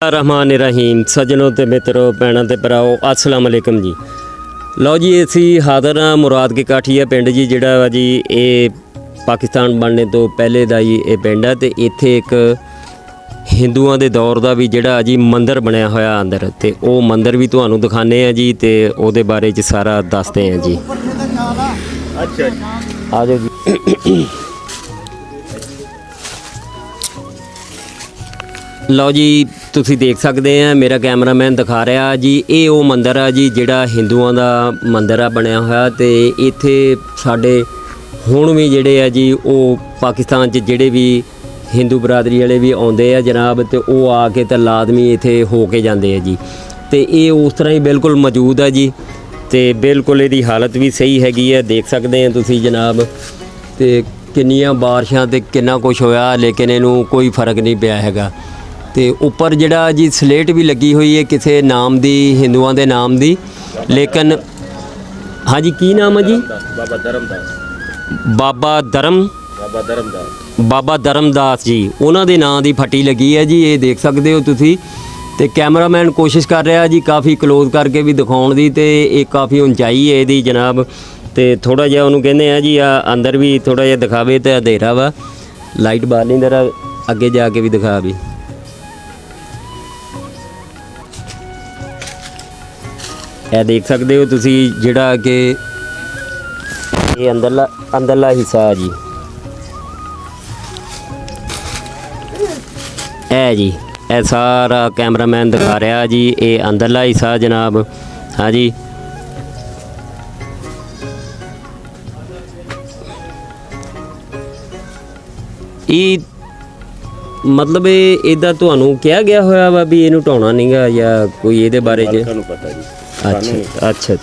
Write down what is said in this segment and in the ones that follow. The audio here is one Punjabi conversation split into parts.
रहमान रहीम सज्जनों ते मित्रों भैनों ते भराओ अस्सलाम वालेकुम जी। लो जी असी हाज़र हाँ मुराद के काठिया पिंड जी जिहड़ा वा जी ये पाकिस्तान बनने तो पहले दा जी ये पिंड है ते इत्थे एक हिंदुओं के दौर का भी जिहड़ा जी मंदिर बनया होया अंदर ते वो मंदिर भी तुहानूं दिखाने हैं जी ते उहदे बारे च सारा दसते हैं जी। अच्छा आ जाओ जी। ਲਓ ਜੀ ਤੁਸੀਂ ਦੇਖ ਸਕਦੇ ਆ ਮੇਰਾ ਕੈਮਰਾਮੈਨ ਦਿਖਾ ਰਿਹਾ ਜੀ ਇਹ ਉਹ ਮੰਦਿਰ ਆ ਜੀ ਜਿਹੜਾ ਹਿੰਦੂਆਂ ਦਾ ਮੰਦਿਰ ਆ ਬਣਿਆ ਹੋਇਆ ਤੇ ਇੱਥੇ ਸਾਡੇ ਹੁਣ ਵੀ ਜਿਹੜੇ ਆ ਜੀ ਉਹ ਪਾਕਿਸਤਾਨ 'ਚ ਜਿਹੜੇ ਵੀ ਹਿੰਦੂ ਬਰਾਦਰੀ ਵਾਲੇ ਵੀ ਆਉਂਦੇ ਆ ਜਨਾਬ ਤੇ ਉਹ ਆ ਕੇ ਤਾਂ ਲਾਜ਼ਮੀ ਇੱਥੇ ਹੋ ਕੇ ਜਾਂਦੇ ਆ ਜੀ ਤੇ ਇਹ ਉਸ ਤਰ੍ਹਾਂ ਹੀ ਬਿਲਕੁਲ ਮੌਜੂਦ ਆ ਜੀ ਤੇ ਬਿਲਕੁਲ ਇਹਦੀ ਹਾਲਤ ਵੀ ਸਹੀ ਹੈਗੀ ਆ ਦੇਖ ਸਕਦੇ ਆ ਤੁਸੀਂ ਜਨਾਬ ਤੇ ਕਿੰਨੀਆਂ ਬਾਰਿਸ਼ਾਂ ਤੇ ਕਿੰਨਾ ਕੁਝ ਹੋਇਆ ਲੇਕਿਨ ਇਹਨੂੰ ਕੋਈ ਫਰਕ ਨਹੀਂ ਪਿਆ ਹੈਗਾ। ਤੇ ਉੱਪਰ ਜਿਹੜਾ ਜੀ ਸਲੇਟ ਵੀ ਲੱਗੀ ਹੋਈ ਹੈ ਕਿਸੇ ਨਾਮ ਦੀ ਹਿੰਦੂਆਂ ਦੇ ਨਾਮ ਦੀ ਲੇਕਿਨ ਹਾਂਜੀ ਕੀ ਨਾਮ ਹੈ ਜੀ ਬਾਬਾ ਧਰਮਦਾਸ ਜੀ ਉਹਨਾਂ ਦੇ ਨਾਂ ਦੀ ਫੱਟੀ ਲੱਗੀ ਹੈ ਜੀ ਇਹ ਦੇਖ ਸਕਦੇ ਹੋ ਤੁਸੀਂ ਤੇ ਕੈਮਰਾਮੈਨ ਕੋਸ਼ਿਸ਼ ਕਰ ਰਿਹਾ ਜੀ ਕਾਫੀ ਕਲੋਜ਼ ਕਰਕੇ ਵੀ ਦਿਖਾਉਣ ਦੀ ਤੇ ਇਹ ਕਾਫੀ ਉਚਾਈ ਹੈ ਇਹਦੀ ਜਨਾਬ ਤੇ ਥੋੜਾ ਜਿਹਾ ਉਹਨੂੰ ਕਹਿੰਦੇ ਆ ਜੀ ਆ ਅੰਦਰ ਵੀ ਥੋੜਾ ਜਿਹਾ ਦਿਖਾਵੇ ਤੇ ਅੰਧੇਰਾ ਵਾ ਲਾਈਟ ਬਾਹਰ ਨਹੀਂ ਜਰਾ ਅੱਗੇ ਜਾ ਕੇ ਵੀ ਦਿਖਾ ਵੀ ਇਹ ਦੇਖ ਸਕਦੇ ਹੋ ਤੁਸੀਂ ਜਿਹੜਾ ਕਿ ਇਹ ਅੰਦਰਲਾ ਹਿੱਸਾ ਜੀ ਇਹ ਜੀ ਇਹ ਸਾਰਾ ਕੈਮਰਾਮੈਨ ਦਿਖਾ ਰਿਹਾ ਜੀ ਇਹ ਅੰਦਰਲਾ ਹਿੱਸਾ ਜਨਾਬ ਹਾਂ ਜੀ ਇਹ ਮਤਲਬ ਇਹ ਇੱਦਾਂ ਤੁਹਾਨੂੰ ਕਿਹਾ ਗਿਆ ਹੋਇਆ ਵਾ ਵੀ ਇਹਨੂੰ ਢਾਉਣਾ ਨਹੀਂਗਾ ਜਾਂ ਕੋਈ ਇਹਦੇ ਬਾਰੇ 'ਚ ਤੁਹਾਨੂੰ ਪਤਾ ਜੀ ਅੱਛਾ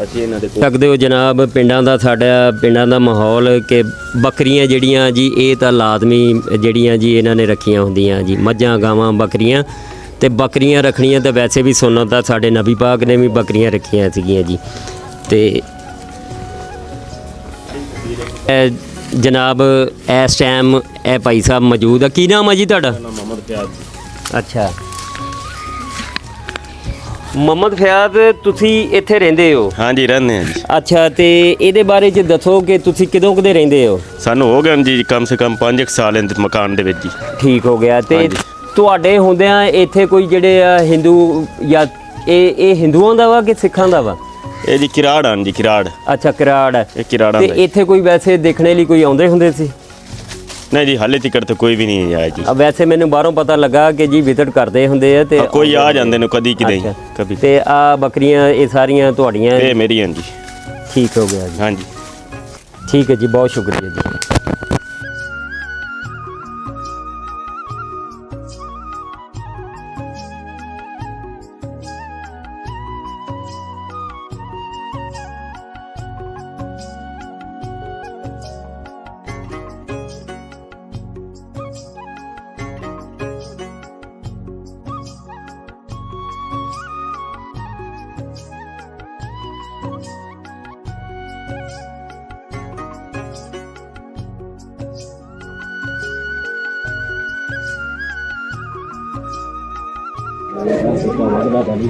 ਅਸੀਂ ਇਹਨਾਂ ਦੇ ਸਕਦੇ ਹੋ ਜਨਾਬ ਪਿੰਡਾਂ ਦਾ ਸਾਡਾ ਪਿੰਡਾਂ ਦਾ ਮਾਹੌਲ ਕਿ ਬੱਕਰੀਆਂ ਜਿਹੜੀਆਂ ਜੀ ਇਹ ਤਾਂ ਲਾਜ਼ਮੀ ਜਿਹੜੀਆਂ ਜੀ ਇਹਨਾਂ ਨੇ ਰੱਖੀਆਂ ਹੁੰਦੀਆਂ ਜੀ ਮੱਝਾਂ ਗਾਵਾਂ ਬੱਕਰੀਆਂ ਤੇ ਬੱਕਰੀਆਂ ਰੱਖਣੀਆਂ ਤਾਂ ਵੈਸੇ ਵੀ ਸੁਨਨਤ ਆ ਸਾਡੇ ਨਬੀ ਪਾਕ ਨੇ ਵੀ ਬੱਕਰੀਆਂ ਰੱਖੀਆਂ ਸੀਗੀਆਂ ਜੀ ਤੇ ਇਹ ਜਨਾਬ ਇਸ ਟਾਈਮ ਇਹ ਭਾਈ ਸਾਹਿਬ ਮੌਜੂਦ ਆ ਕੀ ਨਾਮ ਆ ਜੀ ਤੁਹਾਡਾ ਮੁਹੰਮਦ ਫਿਆਜ਼ ਅੱਛਾ ਮੁਹੰਮਦ ਫਿਆਜ਼ ਤੁਸੀਂ ਇੱਥੇ ਰਹਿੰਦੇ ਹੋ ਹਾਂਜੀ ਰਹਿੰਦੇ ਹਾਂ ਜੀ ਅੱਛਾ ਤੇ ਇਹਦੇ ਬਾਰੇ ਚ ਦੱਸੋ ਕਿ ਤੁਸੀਂ ਕਿਦੋਂ ਕਦੇ ਰਹਿੰਦੇ ਹੋ ਸਾਨੂੰ ਹੋ ਗਏ ਜੀ ਕਮ ਸੇ ਕਮ 5 ਸਾਲ ਇਸ ਮਕਾਨ ਦੇ ਵਿੱਚ ਜੀ ਠੀਕ ਹੋ ਗਿਆ ਤੇ ਤੁਹਾਡੇ ਹੁੰਦਿਆਂ ਇੱਥੇ ਕੋਈ ਜਿਹੜੇ ਆ ਹਿੰਦੂ ਜਾਂ ਇਹ ਹਿੰਦੂਆਂ ਦਾ ਵਾ ਕਿ ਸਿੱਖਾਂ ਦਾ ਵਾ ਇਹ ਜੀ ਕਿਰਾੜ ਹਨ ਜੀ ਕਿਰਾੜ ਅੱਛਾ ਕਿਰਾੜ ਇਹ ਕਿਰਾੜਾਂ ਤੇ ਦਾ ਇੱਥੇ ਕੋਈ ਵੈਸੇ ਦੇਖਣੇ ਲਈ ਕੋਈ ਆਉਂਦੇ ਹੁੰਦੇ ਸੀ ਨਹੀਂ ਜੀ ਹਾਲੇ ਤੱਕ ਤਾਂ ਕੋਈ ਵੀ ਨਹੀਂ ਆਇਆ ਜੀ ਵੈਸੇ ਮੈਨੂੰ ਬਾਹਰੋਂ ਪਤਾ ਲੱਗਾ ਕਿ ਜੀ ਵਿਜ਼ਿਟ ਕਰਦੇ ਹੁੰਦੇ ਆ ਤੇ ਕੋਈ ਆ ਜਾਂਦੇ ਨੇ ਕਦੀ ਕਿਤੇ ਕਦੀ ਤੇ ਆ ਬੱਕਰੀਆਂ ਇਹ ਸਾਰੀਆਂ ਤੁਹਾਡੀਆਂ ਇਹ ਮੇਰੀਆਂ ਜੀ ਠੀਕ ਹੋ ਗਿਆ ਜੀ ਹਾਂਜੀ ਠੀਕ ਹੈ ਜੀ ਬਹੁਤ ਸ਼ੁਕਰੀਆ ਜੀ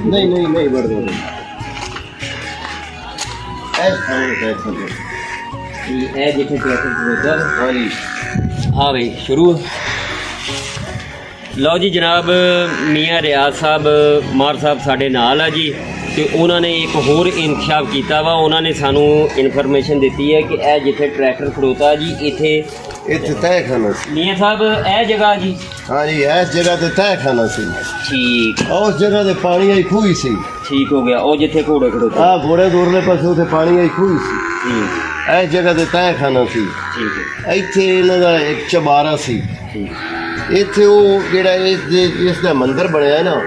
नहीं बढ़ दो ਇਹ ਜਿੱਥੇ ਟਰੈਕਟਰ हाँ जी ਹਾਂ ਬਈ ਸ਼ੁਰੂ ਲਓ ਜੀ ਜਨਾਬ ਮੀਆਂ ਰਿਆਜ਼ ਸਾਹਿਬ ਮਾਰ ਸਾਹਿਬ ਸਾਡੇ ਨਾਲ ਆ ਜੀ ਤੇ ਉਹਨਾਂ ਨੇ ਇੱਕ ਹੋਰ ਇਨਕਸ਼ਾਫ ਕੀਤਾ ਵਾ ਉਹਨਾਂ ਨੇ ਸਾਨੂੰ ਇਨਫੋਰਮੇਸ਼ਨ ਦਿੱਤੀ ਹੈ ਕਿ ਇਹ ਜਿੱਥੇ ਟਰੈਕਟਰ ਖੜੋਤਾ ਜੀ ਇੱਥੇ इतने तय खाना सी ਮੀਆਂ ਸਾਹਿਬ ਇਹ ਜਗ੍ਹਾ ਜੀ हाँ जी इस जगह ते तय खाना सी ਠੀਕ उस जगह ते पानी आई खूही सी ਠੀਕ ਹੋ ਗਿਆ ਉਹ ਜਿੱਥੇ ਘੋੜੇ ਖੜੋਤੇ आ घोड़े दूरले पासे उते पानी आई खूही सी ਠੀਕ इस जगह ते तय खाना सी ਠੀਕ ਹੈ ਇੱਥੇ ਇਹਨਾਂ ਦਾ ਇੱਕ ਚਬਾਰਾ ਸੀ ਠੀਕ ਇੱਥੇ ਉਹ ਜਿਹੜਾ ਇਸ ਦਾ ਮੰਦਿਰ ਬਣਿਆ ਨਾ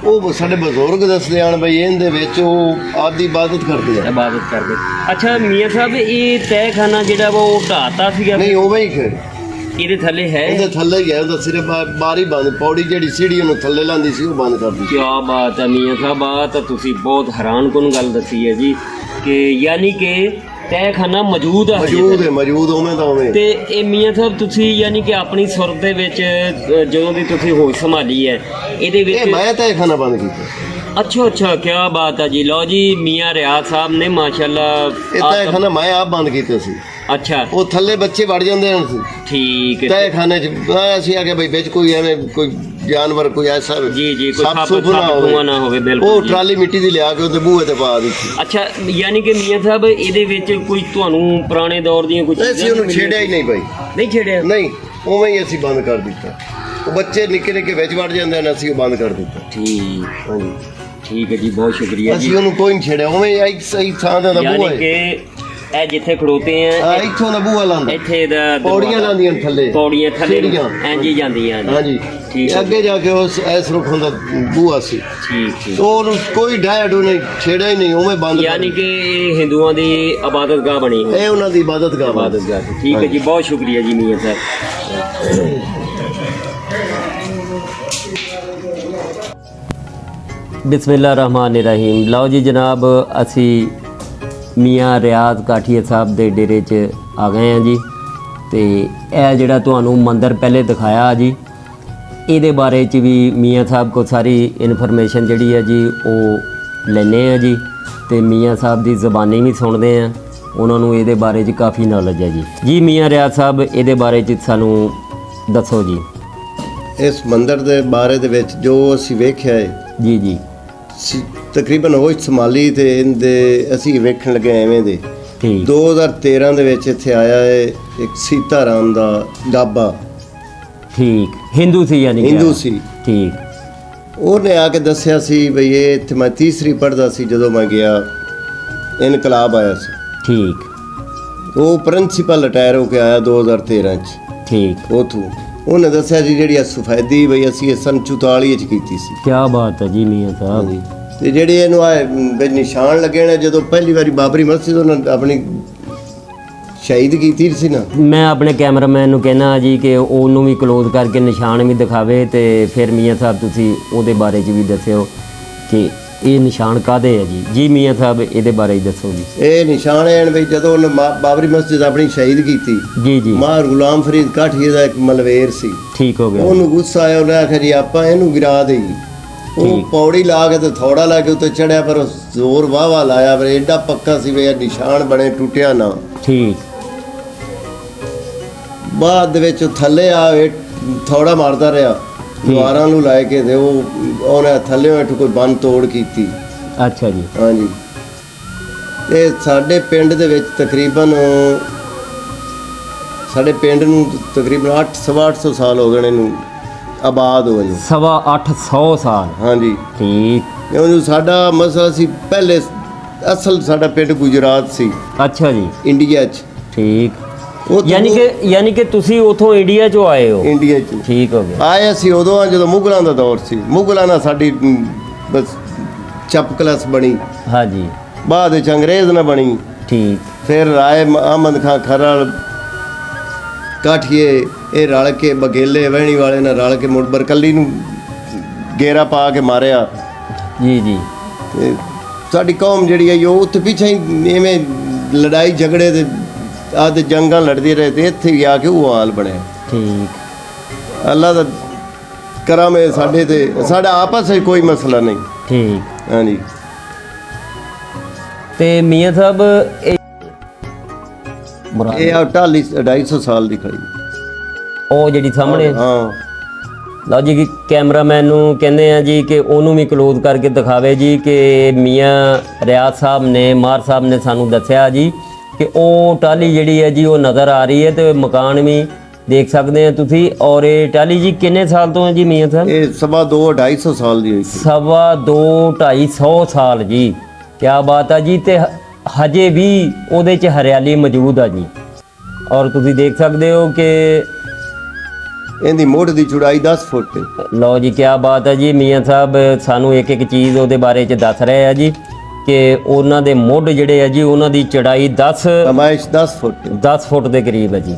ਉਹ ਸਾਡੇ ਬਜ਼ੁਰਗ ਦੱਸਦੇ ਆਣ ਬਈ ਇਹਦੇ ਵਿੱਚ ਉਹ ਆਦੀ ਇਬਾਦਤ ਕਰਦੇ ਆ ਇਬਾਦਤ ਕਰਦੇ ਅੱਛਾ ਮੀਆਂ ਸਾਹਿਬ ਇਹ ਤਹਿਖਾਨਾ ਜਿਹੜਾ ਵਾ ਉਹ ਢਾਤਾ ਸੀਗਾ ਨਹੀਂ ਉਵੇਂ ਹੀ ਫਿਰ ਇਹਦੇ ਥੱਲੇ ਹੈ ਇਹਦੇ ਥੱਲੇ ਹੀ ਹੈ ਉਹਦਾ ਸਿਰਫ ਬਾਰੀ ਬੰਦ ਪੌੜੀ ਜਿਹੜੀ ਸੀੜੀ ਉਹਨੂੰ ਥੱਲੇ ਲਾਂਦੀ ਸੀ ਉਹ ਬੰਦ ਕਰ ਦਿੱਤੀ ਕੀ ਬਾਤ ਹੈ ਮੀਆਂ ਸਾਹਿਬ ਆ ਤਾਂ ਤੁਸੀਂ ਬਹੁਤ ਹੈਰਾਨਕੁਨ ਗੱਲ ਦੱਸੀ ਹੈ ਜੀ ਕਿ ਯਾਨੀ ਕਿ ਤਹਿਖਾਨਾ ਮੌਜੂਦ ਆ ਮੌਜੂਦ ਉਵੇਂ ਤਾਂ ਉਵੇਂ। ਤੇ ਇਹ ਮੀਆਂ ਸਾਹਿਬ ਤੁਸੀਂ ਯਾਨੀ ਕਿ ਆਪਣੀ ਸੁਰਤ ਦੇ ਵਿੱਚ ਜਦੋਂ ਦੀ ਤੁਸੀਂ ਹੋਸ਼ ਸੰਭਾਲੀ ਹੈ ਇਹਦੇ ਇਹ ਵਿੱਚ ਮੈਂ ਤਹਿਖਾਨਾ ਬੰਦ ਕੀਤਾ। ਅੱਛਾ ਕੀ ਬਾਤ ਹੈ ਜੀ। ਲਓ ਜੀ ਮੀਆਂ ਰਿਆਜ਼ ਸਾਹਿਬ ਨੇ ਮਾਸ਼ਾਅੱਲਾ ਇਹ ਤਹਿਖਾਨਾ ਮੈਂ ਆਪ ਬੰਦ ਕੀਤਾ ਸੀ। ਅੱਛਾ ਉਹ ਥੱਲੇ ਬੱਚੇ ਵੜ ਜਾਂਦੇ ਹਨ ਠੀਕ ਹੈ। ਤਹਿਖਾਨੇ 'ਚ ਅਸੀਂ ਆ ਕੇ ਬਈ ਵਿੱਚ ਕੋਈ ਐਵੇਂ ਕੋਈ ਜਾਨਵਰ ਕੋਈ ਐਸਾ ਜੀ ਕੋਈ ਸੱਪ ਸੱਪ ਸੁੱਪ ਨਾ ਹੋਵੇ ਬਿਲਕੁਲ ਉਹ ਜੀ। ਟਰਾਲੀ ਮਿੱਟੀ ਦੀ ਲਿਆ ਕੇ ਉਹਦੇ ਬੂਹੇ ਤੇ ਪਾ ਦਿੱਤੀ। ਅੱਛਾ ਯਾਨੀ ਕਿ ਮੀਆਂ ਸਾਹਿਬ ਇਹਦੇ ਵਿੱਚ ਕੋਈ ਤੁਹਾਨੂੰ ਪੁਰਾਣੇ ਦੌਰ ਦੀਆਂ ਕੁਝ ਅਸੀਂ ਉਹਨੂੰ ਛੇੜਿਆ ਹੀ ਨਹੀਂ ਬਈ। ਨਹੀਂ ਛੇੜਿਆ ਨਹੀਂ ਉਵੇਂ ਹੀ ਅਸੀਂ ਬੰਦ ਕਰ ਦਿੱਤਾ। ਉਹ ਬੱਚੇ ਨਿੱਕੇ ਨਿੱਕੇ ਵਿੱਚ ਵੜ ਜਾਂਦੇ ਨੇ ਅਸੀਂ ਉਹ ਬੰਦ ਕਰ ਦਿੱਤਾ। ਠੀਕ ਹਾਂਜੀ ਠੀਕ ਹੈ ਜੀ ਬਹੁਤ ਸ਼ੁਕਰੀਆ ਜੀ। ਅਸੀਂ ਉਹਨੂੰ ਕੋਈ ਨਹੀਂ ਛੇੜਿਆ ਉਵੇਂ ਇੱਕ ਸਹੀ ਥਾਂ ਦਾ ਬੂਹਾ ਯਾਨੀ ਹੈ। ਕਿ ਇਹ ਜਿੱਥੇ ਖੜੋਤੇ ਆ ਇੱਥੋਂ ਦਾ ਬੂਹਾ ਲਾਂਦਾ ਇੱਥੇ ਦਾ ਪੌੜੀਆਂ ਲਾਂਦੀਆਂ ਨੇ ਥੱਲੇ ਪੌੜੀਆਂ ਥੱਲੇ ਸੀੜੀਆਂ। ਇੰਜ ਹੀ ਜਾਂਦੀਆਂ ਨੇ। ਹਾਂਜੀ ਠੀਕ ਹੈ। ਅੱਗੇ ਜਾ ਕੇ ਉਸ ਐਸ ਰੁੱਖ ਦਾ ਬੂਹਾ ਸੀ। ਠੀਕ ਉਹਨੂੰ ਕੋਈ ਡਾਇਡੂ ਨਹੀਂ ਛੇੜਿਆ ਹੀ ਨਹੀਂ ਉਵੇਂ ਬੰਦ ਕਰ ਯਾਨੀ ਕਿ ਇਹ ਹਿੰਦੂਆਂ ਦੀ ਇਬਾਦਤਗਾਹ ਬਣੀ ਹੋਈ ਇਹ ਉਹਨਾਂ ਦੀ ਇਬਾਦਤਗਾਹ ਵਾ। ਇਬਾਦਤਗਾਹ ਠੀਕ ਹੈ ਜੀ ਬਹੁਤ ਸ਼ੁਕਰੀਆ ਜੀ ਮੀਆਂ ਸਾਹਿਬ। ਬਿਸਮਿਲ੍ਲਾਹਿਰਰਹਿਮਾਨਿਰਰਹੀਮ। ਲਓ ਜੀ ਜਨਾਬ ਅਸੀਂ ਮੀਆਂ ਰਿਆਜ਼ ਕਾਠੀਆ ਸਾਹਿਬ ਦੇ ਡੇਰੇ 'ਚ ਆ ਗਏ ਹਾਂ ਜੀ। ਤੇ ਇਹ ਜਿਹੜਾ ਤੁਹਾਨੂੰ ਮੰਦਿਰ ਪਹਿਲੇ ਦਿਖਾਇਆ ਜੀ ਇਹਦੇ ਬਾਰੇ 'ਚ ਵੀ ਮੀਆਂ ਸਾਹਿਬ ਕੋਲ ਸਾਰੀ ਇਨਫੋਰਮੇਸ਼ਨ ਜਿਹੜੀ ਹੈ ਜੀ ਉਹ ਲੈਂਦੇ ਆ ਜੀ। ਤੇ ਮੀਆਂ ਸਾਹਿਬ ਦੀ ਜ਼ਬਾਨੀ ਵੀ ਸੁਣਦੇ ਆ। ਉਹਨਾਂ ਨੂੰ ਇਹਦੇ ਬਾਰੇ 'ਚ ਕਾਫੀ ਨੌਲੇਜ ਹੈ ਜੀ ਮੀਆਂ ਰਿਆਜ਼ ਸਾਹਿਬ ਇਹਦੇ ਬਾਰੇ 'ਚ ਸਾਨੂੰ ਦੱਸੋ ਜੀ। ਇਸ ਮੰਦਿਰ ਦੇ ਬਾਰੇ ਦੇ ਵਿੱਚ ਜੋ ਅਸੀਂ ਵੇਖਿਆ ਹੈ ਜੀ ਤਕਰੀਬਨ ਉਹ ਸੰਭਾਲੀ ਤੇ ਇਹਦੇ ਅਸੀਂ ਵੇਖਣ ਲੱਗੇ ਐਵੇਂ ਦੇ ਠੀਕ 2013 ਦੇ ਵਿੱਚ ਇੱਥੇ ਆਇਆ ਹੈ ਇੱਕ ਸੀਤਾ ਰਾਮ ਦਾ ਢਾਬਾ। ਠੀਕ ਹਿੰਦੂ ਸੀ ਯਾਨੀ ਕਿ ਹਿੰਦੂ ਸੀ। ਠੀਕ ਉਹਨੇ ਆ ਕੇ ਦੱਸਿਆ ਸੀ ਬਈ ਇਹ ਇੱਥੇ ਮੈਂ ਤੀਸਰੀ ਪੜ੍ਹਦਾ ਸੀ ਜਦੋਂ ਮੈਂ ਗਿਆ ਇਨਕਲਾਬ ਆਇਆ ਸੀ। ਠੀਕ ਉਹ ਪ੍ਰਿੰਸੀਪਲ ਰਿਟਾਇਰ ਹੋ ਕੇ ਆਇਆ 2013 ਚ ਠੀਕ ਉਥੋਂ। ਉਹਨੇ ਦੱਸਿਆ ਜੀ ਜਿਹੜੀ ਸਫੈਦੀ ਬਈ ਅਸੀਂ ਇਹ ਸਨ 44 ਚ ਕੀਤੀ ਸੀ। ਕੀ ਬਾਤ ਹੈ ਜੀ ਮੀਆਂ ਸਾਹਿਬ। ਹਾਂਜੀ ਤੇ ਜਿਹੜੇ ਇਹਨੂੰ ਆ ਵੀ ਨਿਸ਼ਾਨ ਲੱਗੇ ਨੇ ਜਦੋਂ ਪਹਿਲੀ ਵਾਰੀ ਬਾਬਰੀ ਮਸਜਿਦ ਉਹਨਾਂ ਆਪਣੀ ਸ਼ਹੀਦ ਕੀਤੀ ਸੀ ਨਾ। ਮੈਂ ਆਪਣੇ ਕੈਮਰਾਮੈਨ ਨੂੰ ਕਹਿਣਾ ਜੀ ਕਿ ਉਹਨੂੰ ਵੀ ਕਲੋਜ਼ ਕਰਕੇ ਨਿਸ਼ਾਨ ਵੀ ਦਿਖਾਵੇ ਤੇ ਫਿਰ ਮੀਆਂ ਸਾਹਿਬ ਤੁਸੀਂ ਉਹਦੇ ਬਾਰੇ 'ਚ ਵੀ ਦੱਸਿਓ ਕਿ ਇਹ ਨਿਸ਼ਾਨ ਕਾਹਦੇ ਹੈ ਜੀ ਮੀਆਂ ਸਾਹਿਬ ਇਹਦੇ ਬਾਰੇ ਹੀ ਦੱਸੋ ਜੀ। ਇਹ ਨਿਸ਼ਾਨ ਹੈ ਵੀ ਜਦੋਂ ਉਹਨੇ ਬਾਬਰੀ ਮਸਜਿਦ ਆਪਣੀ ਸ਼ਹੀਦ ਕੀਤੀ ਜੀ ਮਾਰ ਗੁਲਾਮ ਫਰੀਦ ਕਾਠੀਏ ਦਾ ਇੱਕ ਮਲਵੇਰ ਸੀ। ਠੀਕ ਹੋ ਗਿਆ। ਉਹਨੂੰ ਗੁੱਸਾ ਆਇਆ ਉਹਨੇ ਆਖਿਆ ਜੀ ਆਪਾਂ ਇਹਨੂੰ ਗਿਰਾ ਦੇਗੀ। ਉਹ ਪੌੜੀ ਲਾ ਕੇ ਤੇ ਥੋੜਾ ਲਾ ਕੇ ਉੱਤੇ ਚੜਿਆ ਪਰ ਜ਼ੋਰ ਵਾਵਾ ਲਾਇਆ ਪਰ ਐਡਾ ਪੱਕਾ ਸੀ ਵੀ ਇਹ ਨਿਸ਼ਾਨ ਬਣੇ ਟੁੱਟਿਆ ਨਾ। ਠੀਕ ਬਾਅਦ ਦੇ ਵਿੱਚ ਥੱਲੇ ਆ ਥੋੜਾ ਮਾਰਦਾ ਰਿਹਾ ਦੀਵਾਰਾਂ ਨੂੰ ਲਾਇ ਕੇ ਤੇ ਉਹਨੇ ਥੱਲੇ ਬੈਠ ਕੋਈ ਬੰਨ ਤੋੜ ਕੀਤੀ। ਅੱਛਾ ਜੀ ਹਾਂਜੀ ਤੇ ਸਾਡੇ ਪਿੰਡ ਦੇ ਵਿੱਚ ਤਕਰੀਬਨ ਸਾਡੇ ਪਿੰਡ ਨੂੰ ਤਕਰੀਬਨ 800 ਸਾਲ ਹੋ ਗਏ ਨੇ ਇਹਨੂੰ ਆਬਾਦ ਹੋਏ ਨੂੰ। 850 ਸਾਲ। ਹਾਂਜੀ ਠੀਕ ਕਿਉਂਕਿ ਸਾਡਾ ਮਸਲਾ ਸੀ ਪਹਿਲੇ ਅਸਲ ਸਾਡਾ ਪਿੰਡ ਗੁਜਰਾਤ ਸੀ ਅੱਛਾ ਜੀ ਇੰਡੀਆ 'ਚ। ਠੀਕ ਉਹ ਯਾਨੀ ਕਿ ਤੁਸੀਂ ਉਥੋਂ ਇੰਡੀਆ 'ਚੋਂ ਆਏ ਹੋ। ਇੰਡੀਆ 'ਚ ਠੀਕ ਹੋ ਗਿਆ। ਆਏ ਅਸੀਂ ਉਦੋਂ ਜਦੋਂ ਮੁਗਲਾਂ ਦਾ ਦੌਰ ਸੀ। ਮੁਗਲਾਂ ਨਾਲ ਸਾਡੀ ਬਸ ਚੱਪ ਕਲਾਸ ਬਣੀ। ਹਾਂਜੀ ਬਾਅਦ ਵਿੱਚ ਅੰਗਰੇਜ਼ ਨਾਲ ਬਣੀ। ਠੀਕ ਫਿਰ ਰਾਏ ਅਹਿਮਦ ਖਾਨ ਖਰਲ ਕਾਠੀਏ ਇਹ ਰਲ ਕੇ ਬਗੇਲੇ ਵਹਿਣੀ ਵਾਲੇ ਨਾਲ ਰਲ ਕੇ ਮੁੜ ਬਰਕੱਲੀ ਨੂੰ ਗੇਰਾ ਪਾ ਕੇ ਮਾਰਿਆ। ਜੀ ਤੇ ਸਾਡੀ ਕੌਮ ਜਿਹੜੀ ਹੈ ਉਹ ਉੱਥੇ ਪਿੱਛੇ ਹੀ ਐਵੇਂ ਲੜਾਈ ਝਗੜੇ ਦੇ ਆਦੇ ਜੰਗਾਂ ਲੜਦੇ ਰਹੇ ਤੇ ਇੱਥੇ ਹੀ ਆ ਕੇ ਉਹ ਹਾਲ ਬਣਿਆ। ਠੀਕ ਅੱਲਾ ਦਾ ਕਰਮ ਹੈ ਸਾਡੇ ਤੇ ਸਾਡਾ ਆਪਸ ਵਿੱਚ ਕੋਈ ਮਸਲਾ ਨਹੀਂ। ਠੀਕ ਹਾਂਜੀ ਤੇ ਮੀਆਂ ਸਾਹਿਬ ਇਹ ਆ ਢਾਲੀ 250 ਸਾਲ ਦੀ ਖੜੀ ਉਹ ਜਿਹੜੀ ਸਾਹਮਣੇ ਹਾਂ। ਲਓ ਜੀ ਕੈਮਰਾਮੈਨ ਨੂੰ ਕਹਿੰਦੇ ਆ ਜੀ ਕਿ ਉਹਨੂੰ ਵੀ ਕਲੋਜ਼ ਕਰਕੇ ਦਿਖਾਵੇ ਜੀ ਕਿ ਮੀਆਂ ਰਿਆਜ਼ ਸਾਹਿਬ ਨੇ ਮਾਰ ਸਾਹਿਬ ਨੇ ਸਾਨੂੰ ਦੱਸਿਆ ਜੀ ਕਿ ਉਹ ਟਾਹਲੀ ਜਿਹੜੀ ਹੈ ਜੀ ਉਹ ਨਜ਼ਰ ਆ ਰਹੀ ਹੈ ਤੇ ਮਕਾਨ ਵੀ ਦੇਖ ਸਕਦੇ ਆ ਤੁਸੀਂ। ਔਰ ਇਹ ਟਾਹਲੀ ਜੀ ਕਿੰਨੇ ਸਾਲ ਤੋਂ ਹੈ ਜੀ ਮੀਆਂ ਸਾਹਿਬ? ਇਹ 250 ਸਾਲ ਦੀ ਹੋਈ ਸੀ। 250 ਸਾਲ ਜੀ। ਕੀ ਬਾਤ ਆ ਜੀ। ਤੇ ਹਜੇ ਵੀ ਉਹਦੇ 'ਚ ਹਰਿਆਲੀ ਮੌਜੂਦ ਆ ਜੀ। ਔਰ ਤੁਸੀਂ ਦੇਖ ਸਕਦੇ ਹੋ ਕਿ ਇਹਦੀ ਮੁੱਢ ਦੀ ਚੌੜਾਈ 10 ਫੁੱਟ ਹੈ। ਲਓ ਜੀ ਕੀ ਬਾਤ ਹੈ ਜੀ। ਮੀਆਂ ਸਾਹਿਬ ਸਾਨੂੰ ਇੱਕ ਇੱਕ ਚੀਜ਼ ਉਹਦੇ ਬਾਰੇ 'ਚ ਦੱਸ ਰਹੇ ਆ ਜੀ ਕਿ ਉਹਨਾਂ ਦੇ ਮੁੱਢ ਜਿਹੜੇ ਆ ਜੀ ਉਹਨਾਂ ਦੀ ਚੌੜਾਈ 10 ਫੁੱਟ 10 ਫੁੱਟ ਦੇ ਕਰੀਬ ਹੈ ਜੀ।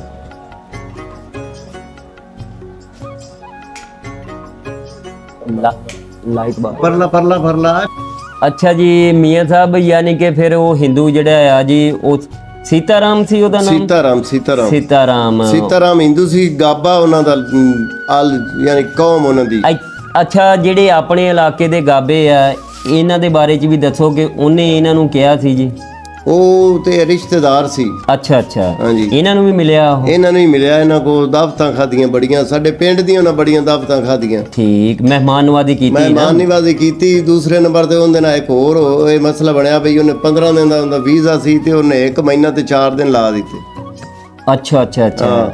ਲਾਈਟ ਪਰਲਾ ਅੱਛਾ ਜੀ ਮੀਆਂ ਸਾਹਿਬ ਯਾਨੀ ਕਿ ਫਿਰ ਉਹ ਹਿੰਦੂ ਜਿਹੜਾ ਆ ਜੀ ਉਹ ਸੀਤਾਰਾਮ ਸੀ ਉਹਦਾ ਨਾਮ? ਸੀਤਾਰਾਮ ਸੀਤਾਰਾਮ ਹਿੰਦੂ ਸੀ, ਗਾਬਾ ਉਹਨਾਂ ਦਾ ਯਾਨੀ ਕੌਮ ਉਹਨਾਂ ਦੀ। ਅੱਛਾ, ਜਿਹੜੇ ਆਪਣੇ ਇਲਾਕੇ ਦੇ ਗਾਬੇ ਆ ਇਹਨਾਂ ਦੇ ਬਾਰੇ ਚ ਵੀ ਦੱਸੋ ਕਿ ਉਹਨੇ ਇਹਨਾਂ ਨੂੰ ਕਿਹਾ ਸੀ ਜੀ। ਉਹ ਤੇ ਰਿਸ਼ਤੇਦਾਰ ਸੀ। ਅੱਛਾ, ਹਾਂਜੀ। ਇਹਨਾਂ ਨੂੰ ਵੀ ਮਿਲਿਆ ਉਹ? ਇਹਨਾਂ ਨੂੰ ਹੀ ਮਿਲਿਆ, ਇਹਨਾਂ ਕੋਲ ਦਾਵਤਾਂ ਖਾਧੀਆਂ ਬੜੀਆਂ, ਸਾਡੇ ਪਿੰਡ ਦੀਆਂ ਉਹਨਾਂ ਬੜੀਆਂ ਦਾਵਤਾਂ ਖਾਧੀਆਂ। ਠੀਕ, ਮਹਿਮਾਨਵਾਦੀ ਕੀਤੀ ਨਾ? ਮਹਿਮਾਨਵਾਦੀ ਕੀਤੀ। ਦੂਸਰੇ ਨੰਬਰ ਤੇ ਉਹਦੇ ਨਾਲ ਇੱਕ ਹੋਰ ਇਹ ਮਸਲਾ ਬਣਿਆ ਬਈ ਉਹਨੇ 15 ਦਿਨ ਦਾ ਉਹਦਾ ਵੀਜ਼ਾ ਸੀ ਤੇ ਉਹਨੇ 1 ਮਹੀਨਾ ਤੇ 4 ਦਿਨ ਲਾ ਦਿੱਤੇ। ਅੱਛਾ,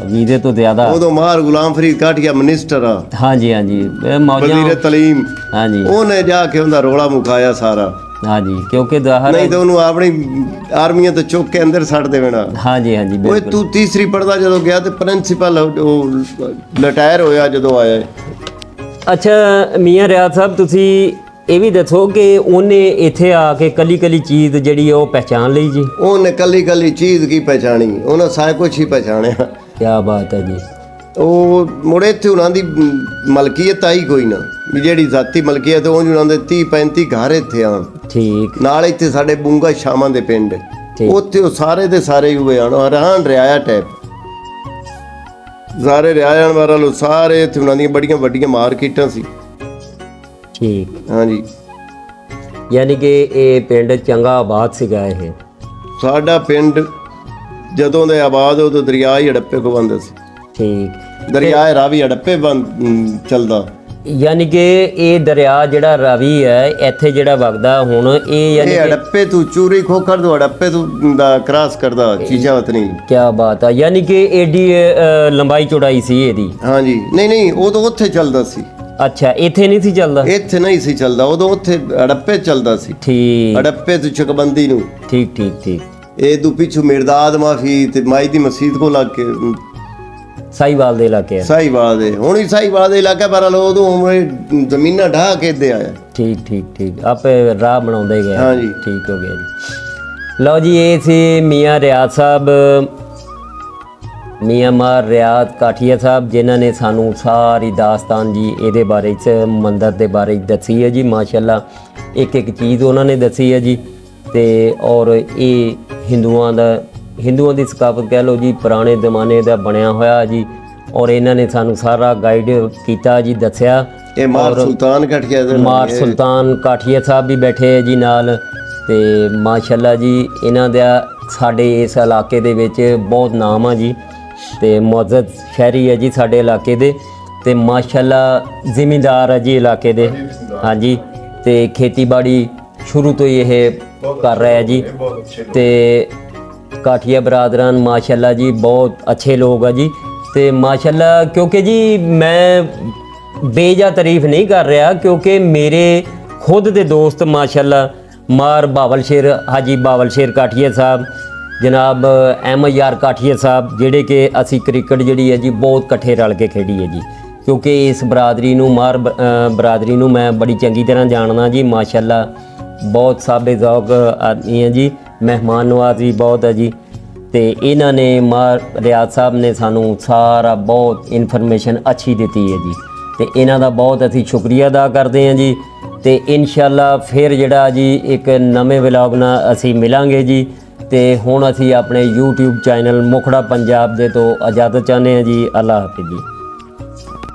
ਵੀਜ਼ੇ ਤੋਂ ਜ਼ਿਆਦਾ। ਉਦੋਂ ਮਾਰ ਗੁਲਾਮ ਫਰੀਦ ਕਾਠੀਆ ਮਿਨਿਸਟਰ ਆ। ਹਾਂਜੀ, ਵਜ਼ੀਰ ਤਲੀਮ। ਹਾਂਜੀ, ਉਹਨੇ ਜਾ ਕੇ ਉਹਦਾ ਰੋਲਾ ਮੁਕਾਇਆ ਸਾਰਾ। ਹਾਂਜੀ, ਕਿਉਂਕਿ ਜ਼ਾਹਰ ਨਹੀਂ ਤਾਂ ਉਹਨੂੰ ਆਪਣੀ ਆਰਮੀਆਂ ਤੋਂ ਚੁੱਕ ਕੇ ਅੰਦਰ ਸੱਟ ਦੇਣਾ। ਹਾਂਜੀ, ਓਏ ਬਿਲਕੁਲ। ਤੂੰ ਤੀਸਰੀ ਪੜਦਾ ਜਦੋਂ ਗਿਆ ਤੇ ਪ੍ਰਿੰਸੀਪਲ ਉਹ ਰਿਟਾਇਰ ਹੋਇਆ ਜਦੋਂ ਆਇਆ। ਅੱਛਾ ਮੀਆਂ ਰਿਆਜ਼ ਸਾਹਿਬ, ਤੁਸੀਂ ਇਹ ਵੀ ਦੱਸੋ ਕਿ ਉਹਨੇ ਇੱਥੇ ਆ ਕੇ ਕੱਲੀ ਚੀਜ਼ ਜਿਹੜੀ ਉਹ ਪਹਿਚਾਨ ਲਈ ਜੀ? ਉਹਨੇ ਕੱਲੀ ਚੀਜ਼ ਕੀ ਪਹਿਚਾਣੀ, ਉਹਨਾਂ ਸਾਰਾ ਕੁਝ ਹੀ ਪਹਿਚਾਣਿਆ। ਕੀ ਬਾਤ ਹੈ ਜੀ। ਉਹ ਮੁੜੇ ਇੱਥੇ ਉਹਨਾਂ ਦੀ ਮਲਕੀਅਤ ਆਈ ਕੋਈ ਨਾ, ਵੀ ਜਿਹੜੀ ਜ਼ਾਤੀ ਮਲਕੀਅਤ ਉਹ ਉਹਨਾਂ ਦੇ 30-35 ਘਰ ਇੱਥੇ ਆਣ। ਠੀਕ। ਨਾਲ ਇੱਥੇ ਸਾਡੇ ਬੂੰਗਾ ਸ਼ਾਮਾਂ ਦੇ ਪਿੰਡ, ਉੱਥੇ ਉਹ ਸਾਰੇ ਦੇ ਸਾਰੇ ਹੀ ਹੋਏ ਆਣ ਰਹਿਣ ਰਿਆਇਆ ਟੈਪ ਸਾਰੇ ਰਿਆਇਣ ਵਾਲਾ ਲੋ ਸਾਰੇ ਇੱਥੇ ਉਹਨਾਂ ਦੀਆਂ ਬੜੀਆਂ ਵੱਡੀਆਂ ਮਾਰਕੀਟਾਂ ਸੀ। ਠੀਕ। ਹਾਂਜੀ, ਯਾਨੀ ਕਿ ਇਹ ਪਿੰਡ ਚੰਗਾ ਆਬਾਦ ਸੀਗਾ। ਇਹ ਸਾਡਾ ਪਿੰਡ ਜਦੋਂ ਦੇ ਆਬਾਦ ਉਦੋਂ ਦਰਿਆ ਹੀ ਹੜੱਪੇ ਕੋ ਬੰਦ ਸੀ। ਠੀਕ। ਦਰਿਆ ਰਾਵੀ ਹੜੱਪੇ ਚੱਲਦਾ। ਯਾਨੀ ਕਿ ਇਹ ਦਰਿਆ ਜਿਹੜਾ ਰਾਵੀ ਹੈ ਇੱਥੇ ਜਿਹੜਾ ਵਗਦਾ ਹੁਣ ਇਹ ਯਾਨੀ ਹੜੱਪੇ ਤੋਂ ਚੂਰੀ ਖੋਖਰ ਤੋਂ ਹੜੱਪੇ ਤੋਂ ਦਾ ਕ੍ਰਾਸ ਕਰਦਾ ਚੀਜ਼ਾਵਤਨੀ। ਕੀ ਬਾਤ ਹੈ। ਯਾਨੀ ਕਿ ਏਡੀ ਲੰਬਾਈ ਚੌੜਾਈ ਸੀ ਇਹਦੀ? ਹਾਂਜੀ। ਨਹੀਂ ਉਦੋਂ ਉੱਥੇ ਚੱਲਦਾ ਸੀ। ਅੱਛਾ, ਇੱਥੇ ਨਹੀਂ ਸੀ ਚੱਲਦਾ? ਇੱਥੇ ਨਹੀਂ ਸੀ ਚੱਲਦਾ, ਉਦੋਂ ਉੱਥੇ ਹੜੱਪੇ ਚੱਲਦਾ ਸੀ। ਠੀਕ। ਹੜੱਪੇ ਤੋਂ ਚਕਬੰਦੀ ਨੂੰ। ਠੀਕ। ਇਹ ਤੋਂ ਪਿੱਛੋਂ ਮਿਰਦਾਦ ਮਾਫੀ ਤੇ ਮਾਈ ਦੀ ਮਸਜਿਦ ਕੋ ਲੱਗ ਕੇ ਸਾਈਵਾਲ ਦੇ ਇਲਾਕੇ? ਸਾਈਵਾਲ ਦੇ, ਹੁਣ ਹੀ ਸਾਈਵਾਲ ਦੇ ਇਲਾਕੇ ਪਰ ਉਦੋਂ ਜ਼ਮੀਨਾਂ ਢਾਹ ਕੇ ਦੇ ਆਇਆ। ਠੀਕ। ਆਪੇ ਰਾਹ ਬਣਾਉਂਦੇ ਗਏ। ਹਾਂਜੀ। ਠੀਕ ਹੋ ਗਿਆ ਜੀ। ਲਓ ਜੀ, ਇਹ ਸੀ ਮੀਆਂ ਰਿਆਜ਼ ਸਾਹਿਬ, ਮੀਆਂ ਮਾਰ ਰਿਆਜ਼ ਕਾਠੀਆ ਸਾਹਿਬ, ਜਿਨ੍ਹਾਂ ਨੇ ਸਾਨੂੰ ਸਾਰੀ ਦਾਸਤਾਨ ਜੀ ਇਹਦੇ ਬਾਰੇ 'ਚ ਮੰਦਰ ਦੇ ਬਾਰੇ ਦੱਸੀ ਹੈ ਜੀ। ਮਾਸ਼ਾਅੱਲਾ ਇੱਕ ਚੀਜ਼ ਉਹਨਾਂ ਨੇ ਦੱਸੀ ਹੈ ਜੀ। ਤੇ ਔਰ ਇਹ ਹਿੰਦੂਆਂ ਦੀ ਸਕਾਫਤ ਕਹਿ ਲਓ ਜੀ, ਪੁਰਾਣੇ ਜ਼ਮਾਨੇ ਦਾ ਬਣਿਆ ਹੋਇਆ ਜੀ। ਔਰ ਇਹਨਾਂ ਨੇ ਸਾਨੂੰ ਸਾਰਾ ਗਾਈਡ ਕੀਤਾ ਜੀ, ਦੱਸਿਆ। ਇਹ ਮਾਰ ਸੁਲਤਾਨ ਕਾਠੀਆ ਸਾਹਿਬ ਵੀ ਬੈਠੇ ਹੈ ਜੀ ਨਾਲ। ਤੇ ਮਾਸ਼ਾਅੱਲਾ ਜੀ ਇਹਨਾਂ ਦਾ ਸਾਡੇ ਇਸ ਇਲਾਕੇ ਦੇ ਵਿੱਚ ਬਹੁਤ ਨਾਮ ਆ ਜੀ, ਤੇ ਮੁਅੱਜ਼ਜ਼ ਸ਼ਹਿਰੀ ਹੈ ਜੀ ਸਾਡੇ ਇਲਾਕੇ ਦੇ। ਤੇ ਮਾਸ਼ਾਅੱਲਾ ਜ਼ਿਮੀਂਦਾਰ ਹੈ ਜੀ ਇਲਾਕੇ ਦੇ। ਹਾਂਜੀ, ਤੇ ਖੇਤੀਬਾੜੀ ਸ਼ੁਰੂ ਤੋਂ ਹੀ ਇਹ ਕਰ ਰਿਹਾ ਜੀ। ਤੇ ਕਾਠੀਆ ਬਰਾਦਰਾਨ ਮਾਸ਼ਾਅੱਲਾ ਜੀ ਬਹੁਤ ਅੱਛੇ ਲੋਕ ਆ ਜੀ। ਤੇ ਮਾਸ਼ਾਅੱਲਾ ਕਿਉਂਕਿ ਜੀ ਮੈਂ ਬੇਜਾ ਤਾਰੀਫ ਨਹੀਂ ਕਰ ਰਿਹਾ, ਕਿਉਂਕਿ ਮੇਰੇ ਖੁਦ ਦੇ ਦੋਸਤ ਮਾਸ਼ਾਅੱਲਾ ਮਾਰ ਹਾਜੀ ਬਾਵਲ ਸ਼ੇਰ ਕਾਠੀਆ ਸਾਹਿਬ, ਜਨਾਬ ਅਹਿਮਦ ਯਾਰ ਕਾਠੀਆ ਸਾਹਿਬ, ਜਿਹੜੇ ਕਿ ਅਸੀਂ ਕ੍ਰਿਕਟ ਜਿਹੜੀ ਹੈ ਜੀ ਬਹੁਤ ਇਕੱਠੇ ਰਲ ਕੇ ਖੇਡੀ ਹੈ ਜੀ। ਕਿਉਂਕਿ ਇਸ ਬਰਾਦਰੀ ਨੂੰ ਬਰਾਦਰੀ ਨੂੰ ਮੈਂ ਬੜੀ ਚੰਗੀ ਤਰ੍ਹਾਂ ਜਾਣਦਾ ਜੀ। ਮਾਸ਼ਾਅੱਲਾ ਬਹੁਤ ਸਾਬੇ ਜ਼ੌਕ ਆਦਮੀ ਹੈ ਜੀ, ਮਹਿਮਾਨ ਨਵਾਜ਼ੀ ਬਹੁਤ ਹੈ ਜੀ। ਤੇ ਇਹਨਾਂ ਨੇ ਮਾਰ ਰਿਆਜ਼ ਸਾਹਿਬ ਨੇ ਸਾਨੂੰ ਸਾਰਾ ਬਹੁਤ ਇਨਫੋਰਮੇਸ਼ਨ ਅੱਛੀ ਦਿੱਤੀ ਹੈ ਜੀ। ਤੇ ਇਹਨਾਂ ਦਾ ਬਹੁਤ ਅਸੀਂ ਸ਼ੁਕਰੀਆ ਅਦਾ ਕਰਦੇ ਹਾਂ ਜੀ। ਤੇ ਇਨਸ਼ਾਅੱਲਾ ਫਿਰ ਜਿਹੜਾ ਜੀ ਇੱਕ ਨਵੇਂ ਵਲੌਗ ਨਾਲ ਅਸੀਂ ਮਿਲਾਂਗੇ ਜੀ। ਤੇ ਹੁਣ ਅਸੀਂ ਆਪਣੇ YouTube ਚੈਨਲ ਮੁਖੜਾ ਪੰਜਾਬ ਦੇ ਤੋਂ ਇਜਾਜ਼ਤ ਚਾਹੁੰਦੇ ਹਾਂ ਜੀ। ਅੱਲਾ ਹਾਫਿਜ਼ ਜੀ।